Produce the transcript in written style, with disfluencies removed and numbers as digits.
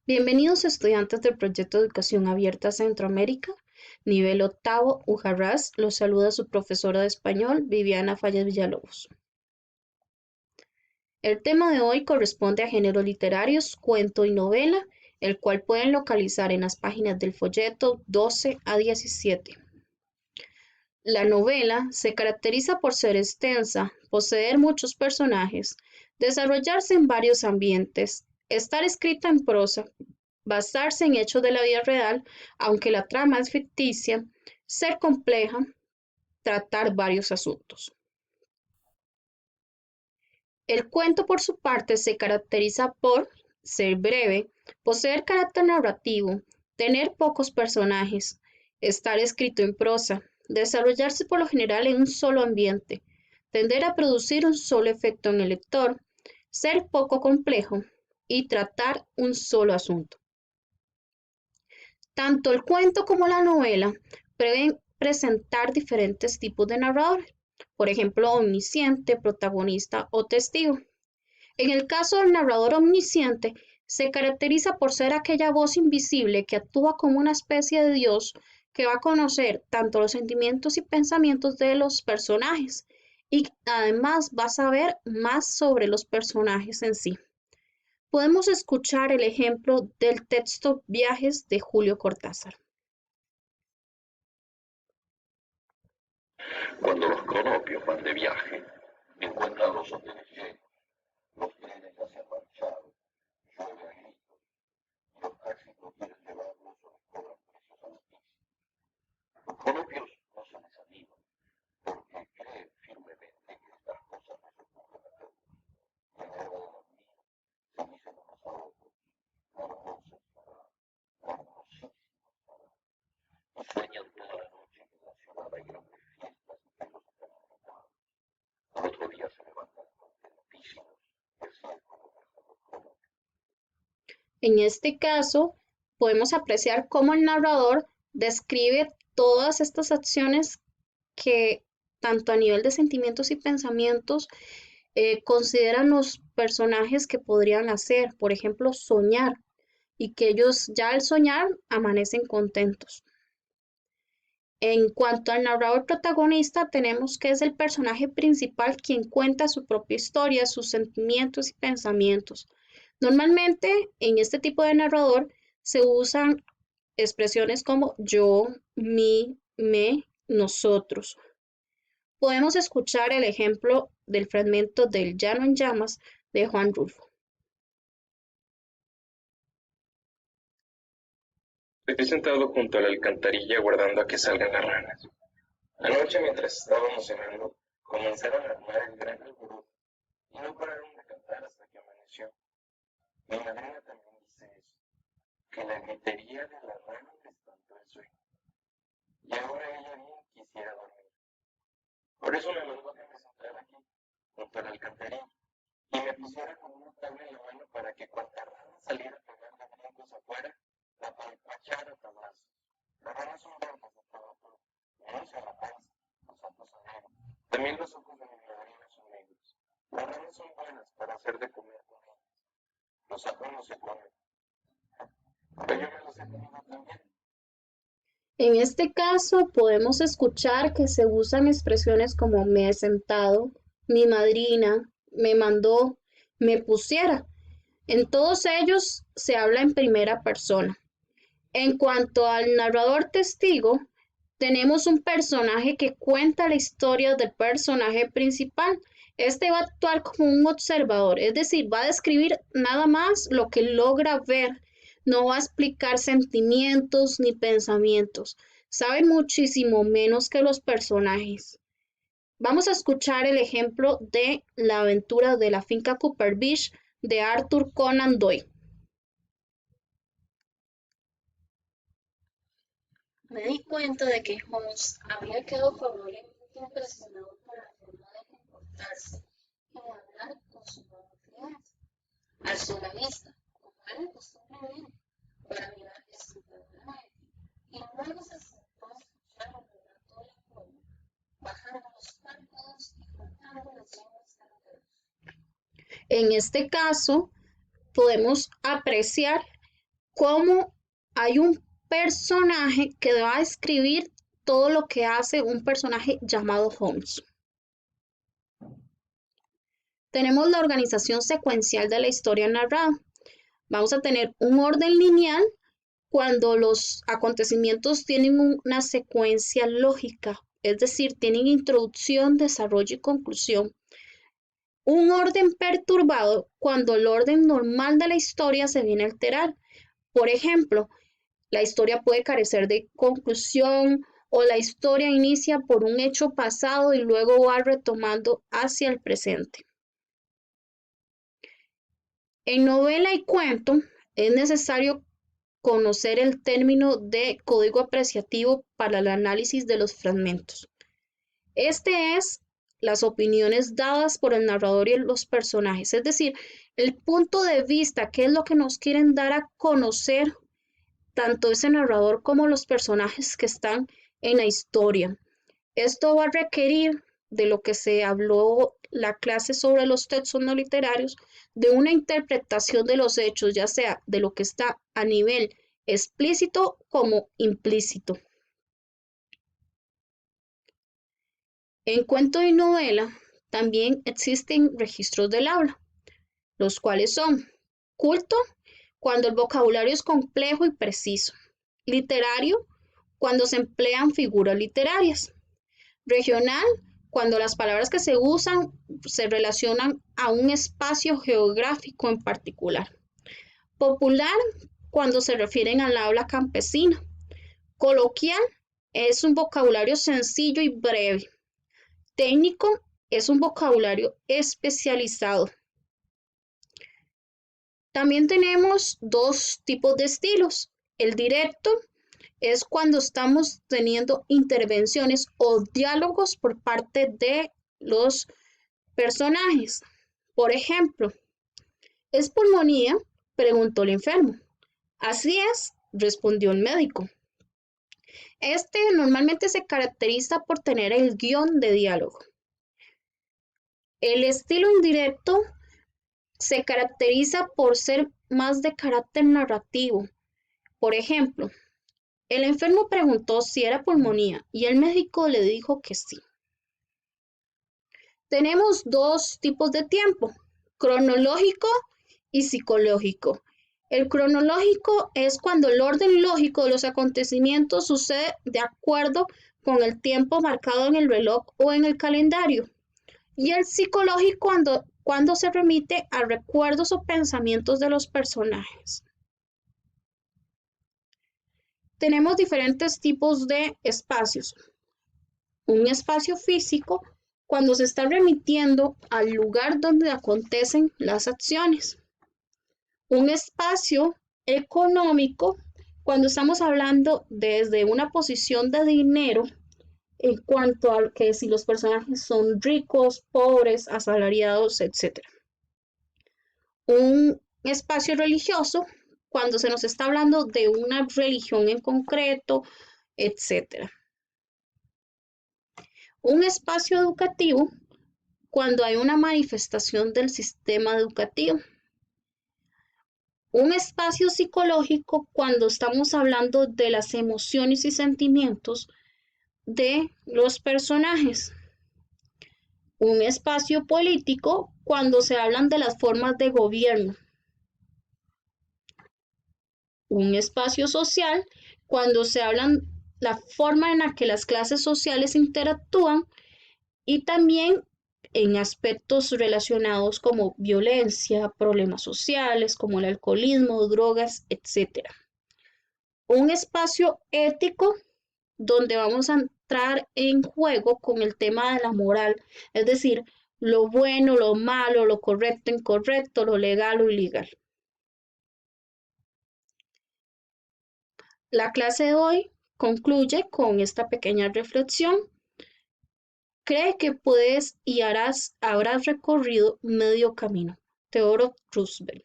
Bienvenidos estudiantes del proyecto de Educación Abierta Centroamérica, nivel octavo, UJARAS. Los saluda su profesora de español, Viviana Fallas Villalobos. El tema de hoy corresponde a géneros literarios, cuento y novela, el cual pueden localizar en las páginas del folleto 12 a 17. La novela se caracteriza por ser extensa, poseer muchos personajes, desarrollarse en varios ambientes, estar escrita en prosa, basarse en hechos de la vida real, aunque la trama es ficticia, ser compleja, tratar varios asuntos. El cuento, por su parte, se caracteriza por ser breve, poseer carácter narrativo, tener pocos personajes, estar escrito en prosa, desarrollarse por lo general en un solo ambiente, tender a producir un solo efecto en el lector, ser poco complejo y tratar un solo asunto. Tanto el cuento como la novela pueden presentar diferentes tipos de narradores, por ejemplo, omnisciente, protagonista o testigo. En el caso del narrador omnisciente, se caracteriza por ser aquella voz invisible que actúa como una especie de Dios que va a conocer tanto los sentimientos y pensamientos de los personajes y además va a saber más sobre los personajes en sí. Podemos escuchar el ejemplo del texto Viajes de Julio Cortázar. Cuando los cronopios van de viaje, encuentran los hoteles llenos, los trenes ya se han marchado, llueve a gritos, y los taxis no quieren llevarlos o les cobran precios altísimos. Los cronopios no se desaniman, porque creen firmemente que estas cosas les ocurren a todos. Y a la hora de dormir, se dicen unos a otros, hermosos paradas, hermosísimos paradas, y sueñan toda la noche que en la ciudad hay grandes fiestas y que ellos están invitados. Al otro día se levantan contentísimos y así es como viajan los cronopios. En este caso, podemos apreciar cómo el narrador describe todas estas acciones que, tanto a nivel de sentimientos y pensamientos, consideran los personajes que podrían hacer, por ejemplo, soñar, y que ellos ya al soñar amanecen contentos. En cuanto al narrador protagonista, tenemos que es el personaje principal quien cuenta su propia historia, sus sentimientos y pensamientos. Normalmente, en este tipo de narrador se usan expresiones como yo, mi, me, nosotros. Podemos escuchar el ejemplo del fragmento del Llano en Llamas de Juan Rulfo. Estoy sentado junto a la alcantarilla guardando a que salgan las ranas. Anoche, mientras estábamos cenando, comenzaron a armar el gran alboroto y no pararon de cantar hasta que amaneció. Mi madrina también dice eso, que la gritería de la rana le espantó el sueño. Y ahora ella bien quisiera dormir. Por eso me mandó que me sentara aquí, junto a la alcantarilla, y me pusiera con una tabla en la mano para que cuanta rana saliera a pegarle brincos afuera, la palpachara a tablazos. Las ranas son blancas de todo color, menos en la panza, los ojos son negros. También los ojos de mi madrina son negros. Las ranas son buenas para hacer de comer con ellas. Los sapos no se comen, pero yo me los he comido también. En este caso, podemos escuchar que se usan expresiones como me he sentado, mi madrina, me mandó, me pusiera. En todos ellos se habla en primera persona. En cuanto al narrador testigo, tenemos un personaje que cuenta la historia del personaje principal. Este va a actuar como un observador, es decir, va a describir nada más lo que logra ver, no va a explicar sentimientos ni pensamientos. Sabe muchísimo menos que los personajes. Vamos a escuchar el ejemplo de La aventura de la finca Cooper Beach de Arthur Conan Doyle. Me di cuenta de que Holmes había quedado favorablemente impresionado por la forma de comportarse y de hablar con su nuevo cliente. Alzó la vista, como era de costumbre de él, para mirar estúpidamente, y luego se sentó a escuchar el relato del pueblo, bajando los párpados y juntando las yemas de los dedos. En este caso, podemos apreciar cómo hay un personaje que va a escribir todo lo que hace un personaje llamado Holmes. Tenemos la organización secuencial de la historia narrada. Vamos a tener un orden lineal cuando los acontecimientos tienen una secuencia lógica, es decir, tienen introducción, desarrollo y conclusión. Un orden perturbado cuando el orden normal de la historia se viene a alterar. Por ejemplo, la historia puede carecer de conclusión o la historia inicia por un hecho pasado y luego va retomando hacia el presente. En novela y cuento es necesario conocer el término de código apreciativo para el análisis de los fragmentos. Este es las opiniones dadas por el narrador y los personajes, es decir, el punto de vista, qué es lo que nos quieren dar a conocer tanto ese narrador como los personajes que están en la historia. Esto va a requerir de lo que se habló la clase sobre los textos no literarios, de una interpretación de los hechos, ya sea de lo que está a nivel explícito como implícito. En cuento y novela también existen registros del habla, los cuales son culto, cuando el vocabulario es complejo y preciso; literario, cuando se emplean figuras literarias; regional, cuando las palabras que se usan se relacionan a un espacio geográfico en particular; popular, cuando se refieren al habla campesina; coloquial, es un vocabulario sencillo y breve; técnico, es un vocabulario especializado. También tenemos dos tipos de estilos. El directo es cuando estamos teniendo intervenciones o diálogos por parte de los personajes. Por ejemplo, ¿es pulmonía?, preguntó el enfermo. Así es, respondió el médico. Este normalmente se caracteriza por tener el guión de diálogo. El estilo indirecto se caracteriza por ser más de carácter narrativo. Por ejemplo, el enfermo preguntó si era pulmonía y el médico le dijo que sí. Tenemos dos tipos de tiempo, cronológico y psicológico. El cronológico es cuando el orden lógico de los acontecimientos sucede de acuerdo con el tiempo marcado en el reloj o en el calendario. Y el psicológico cuando se remite a recuerdos o pensamientos de los personajes. Tenemos diferentes tipos de espacios. Un espacio físico cuando se está remitiendo al lugar donde acontecen las acciones. Un espacio económico cuando estamos hablando desde una posición de dinero en cuanto a que si los personajes son ricos, pobres, asalariados, etc. Un espacio religioso cuando se nos está hablando de una religión en concreto, etc. Un espacio educativo cuando hay una manifestación del sistema educativo. Un espacio psicológico cuando estamos hablando de las emociones y sentimientos de los personajes. Un espacio político cuando se hablan de las formas de gobierno. Un espacio social cuando se hablan la forma en la que las clases sociales interactúan y también en aspectos relacionados como violencia, problemas sociales como el alcoholismo, drogas, etc. Un espacio ético donde vamos a entrar en juego con el tema de la moral, es decir, lo bueno, lo malo, lo correcto, incorrecto, lo legal o ilegal. La clase de hoy concluye con esta pequeña reflexión. Cree que puedes y habrás recorrido medio camino. Theodore Roosevelt.